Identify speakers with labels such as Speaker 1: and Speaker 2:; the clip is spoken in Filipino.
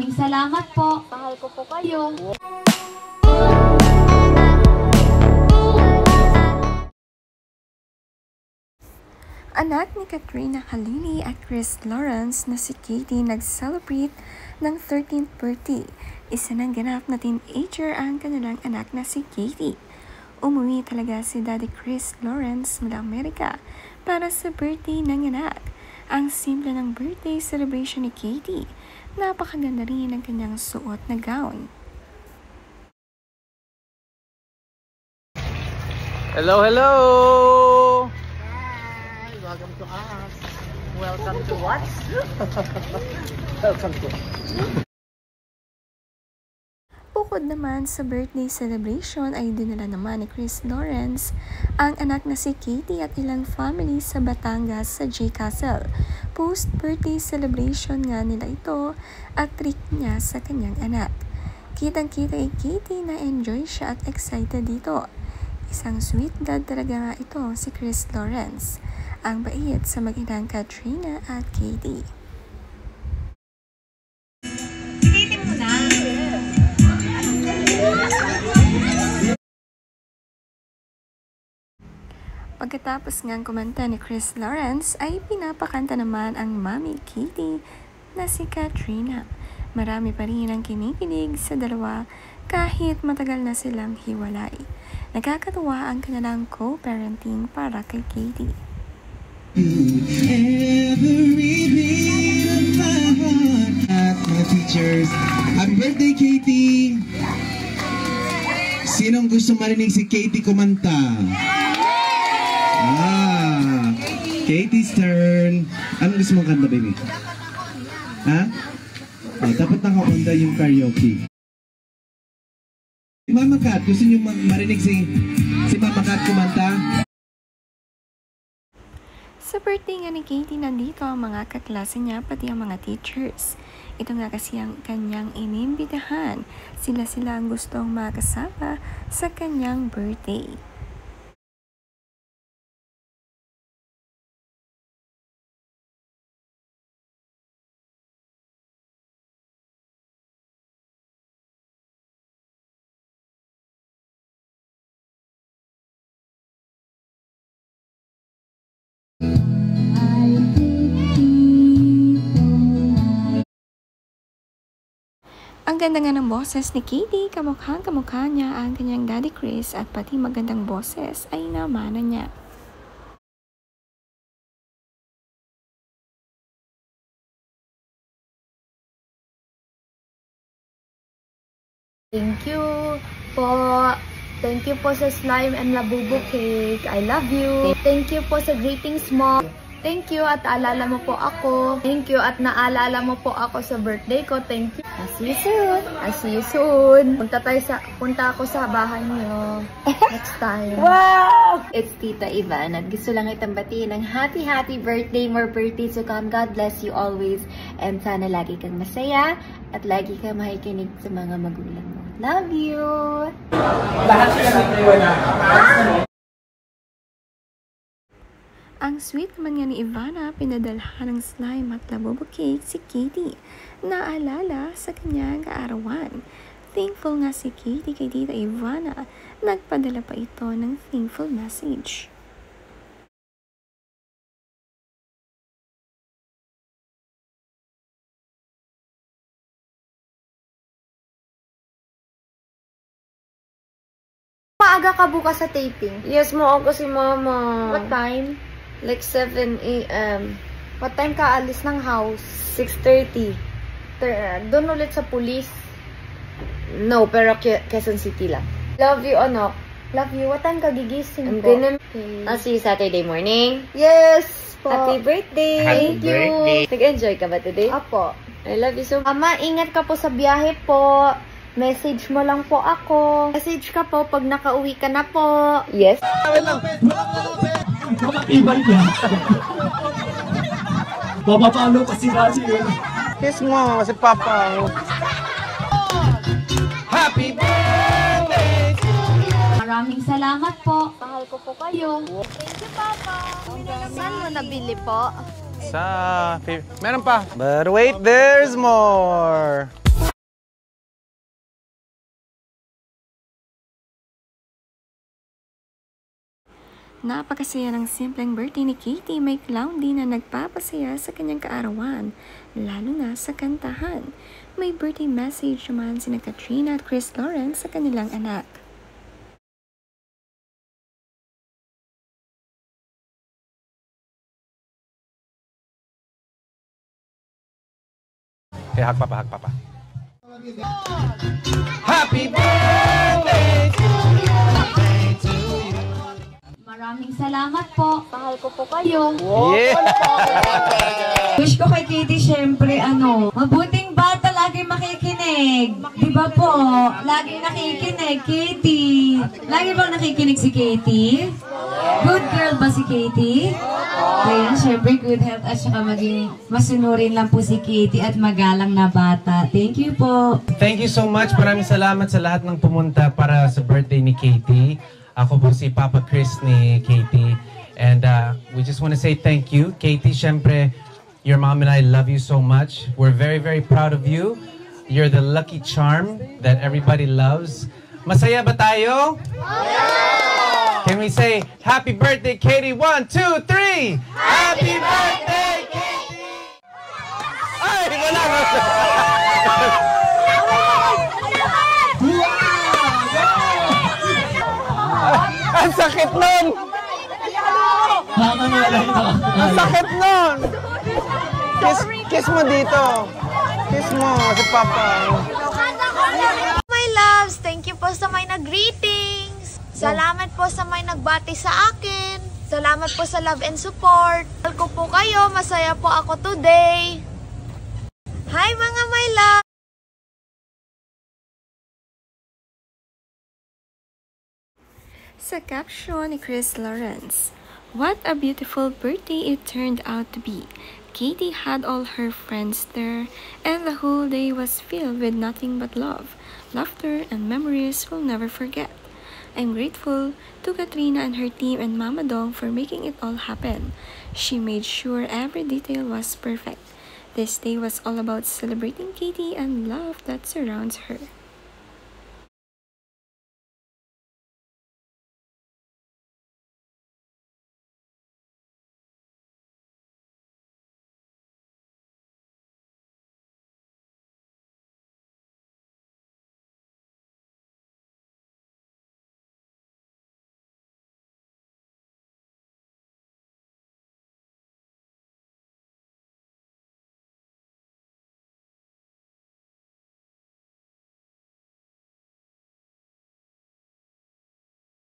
Speaker 1: Maraming salamat po. Mahal ko po kayo.
Speaker 2: Anak ni Katrina Halili at Chris Lawrence na si Katie nag-celebrate ng 13th birthday. Isa ng ganap na teenager ang kanilang anak na si Katie. Umuwi talaga si Daddy Chris Lawrence mula Amerika para sa birthday ng anak. Ang simple ng birthday celebration ni Katie. Napakaganda rin ang kanyang suot na gown.
Speaker 3: Hello, hello!
Speaker 4: Welcome to us. Welcome to what?
Speaker 3: Welcome to
Speaker 2: Bukod naman sa birthday celebration ay dinala naman ni Chris Lawrence ang anak na si Katie at ilang family sa Batangas sa J Castle. Post-birthday celebration nga nila ito at treat niya sa kanyang anak. Kitang-kita kay Katie na enjoy siya at excited dito. Isang sweet dad talaga nga ito si Chris Lawrence. Ang bait sa mag-inang Katrina at Katie.
Speaker 1: Katie muna.
Speaker 2: Pagkatapos ngang kumanta ni Chris Lawrence ay pinapakanta naman ang mami Katie na si Katrina. Marami pa rin ang kinikilig sa dalawa kahit matagal na silang hiwalay. Nakakatuwa ang kanilang co-parenting para kay Katie.
Speaker 5: At mga teachers, happy birthday Katie! Sinong gusto marinig si Katie kumanta? Katie's turn. Anong gusto mong kanta, baby? Ha? Dapat nakaunda yung karaoke. Mama Kat, gusto niyo marinig si Mama Kat kumanta?
Speaker 2: Sa birthday nga ni Katie, nandito ang mga kaklase niya pati ang mga teachers. Ito nga kasi ang kanyang inimbitahan. Sila ang gustong makasama sa kanyang birthday. Ang ganda nga ng boses ni Katie, kamukhang-kamukha niya ang kanyang Daddy Chris at pati magandang boses ay namana niya.
Speaker 1: Thank you po. Thank you po sa slime and labubo cake. I love you. Thank you po sa greetings mo. Thank you at naalala mo po ako. Thank you at naalala mo po ako sa birthday ko. Thank you. I'll see you soon. I'll see you soon. Punta ako sa bahay niyo next time.
Speaker 4: Wow! It's Tita Ivan at gusto lang itong batiin ng happy birthday. More birthdays to come. God bless you always. And sana lagi kang masaya at lagi kang makikinig sa mga magulang mo. Love you!
Speaker 3: lahat sila nagtiwala.
Speaker 2: Ang sweet naman nga ni Ivana, pinadalhan ng slime at labubo cake si Katie. Naalala sa kanyang kaarawan. Thankful nga si Katie kay Tita Ivana. Nagpadala pa ito ng thankful message.
Speaker 1: Maaga ka bukas sa taping?
Speaker 4: Yes, maaga si Mama.
Speaker 1: What time?
Speaker 4: Like 7 a.m.
Speaker 1: What time ka alis ng house?
Speaker 4: 6:30.
Speaker 1: Doon ulit sa police.
Speaker 4: No, pero Quezon City lang. Love you, anak.
Speaker 1: Love you. What time ka gigising
Speaker 4: I'm
Speaker 1: po?
Speaker 4: gonna...
Speaker 1: Okay.
Speaker 4: I'll see you Saturday morning.
Speaker 1: Yes po.
Speaker 4: Happy birthday!
Speaker 3: Happy
Speaker 4: Thank you!
Speaker 3: birthday.
Speaker 4: Nag-enjoy ka ba today?
Speaker 1: Apo.
Speaker 4: I love you so much.
Speaker 1: Mama, ingat ka po sa biyahe po. Message mo lang po ako. Message ka po pag nakauwi ka na po.
Speaker 4: Yes.
Speaker 3: Ibay niya. Mapapalo kasi kasi yun.
Speaker 5: Kiss mo, si Papa.
Speaker 3: Happy birthday!
Speaker 1: Maraming salamat po. Mahal ko po kayo. Thank you, Papa. Saan mo nabili po?
Speaker 3: Meron pa. But wait, there's more.
Speaker 2: Napakasaya ng simpleng birthday ni Katie. May clown din na nagpapasaya sa kanyang kaarawan, lalo na sa kantahan. May birthday message naman sina Katrina at Chris Lawrence sa kanilang anak.
Speaker 6: Kaya hag papa. Happy birthday to you.
Speaker 7: Maraming salamat po.
Speaker 1: Mahal ko po kayo.
Speaker 6: Yeah.
Speaker 7: Wish ko kay Katie, syempre, mabuting bata, lagi makikinig. Di ba po? Lagi nakikinig, Katie. Lagi bang nakikinig si Katie? Good girl ba si Katie? Kaya, syempre, good health at saka maging masunurin lang po si Katie at magalang na bata. Thank you po.
Speaker 6: Thank you so much. Maraming salamat sa lahat ng pumunta para sa birthday ni Katie. Ako po si Papa Chris ni Katie. And we just want to say thank you. Katie, syempre, your mom and I love you so much. We're very, very proud of you. You're the lucky charm that everybody loves. Masaya ba tayo? Can we say, happy birthday, Katie? 1, 2, 3! Happy birthday, Katie! Ay, wala nga. Ang sakit nun! Ang sakit nun! Kiss mo dito. Kiss mo si Papa.
Speaker 1: My loves, thank you po sa may nag-greetings. Salamat po sa may nagbati sa akin. Salamat po sa love and support. Mahal ko po kayo. Masaya po ako today. Hi mga my love!
Speaker 2: Sa caption ni Chris Lawrence, what a beautiful birthday it turned out to be. Katie had all her friends there, and the whole day was filled with nothing but love, laughter, and memories we'll never forget. I'm grateful to Katrina and her team and Mama Dong for making it all happen. She made sure every detail was perfect. This day was all about celebrating Katie and love that surrounds her.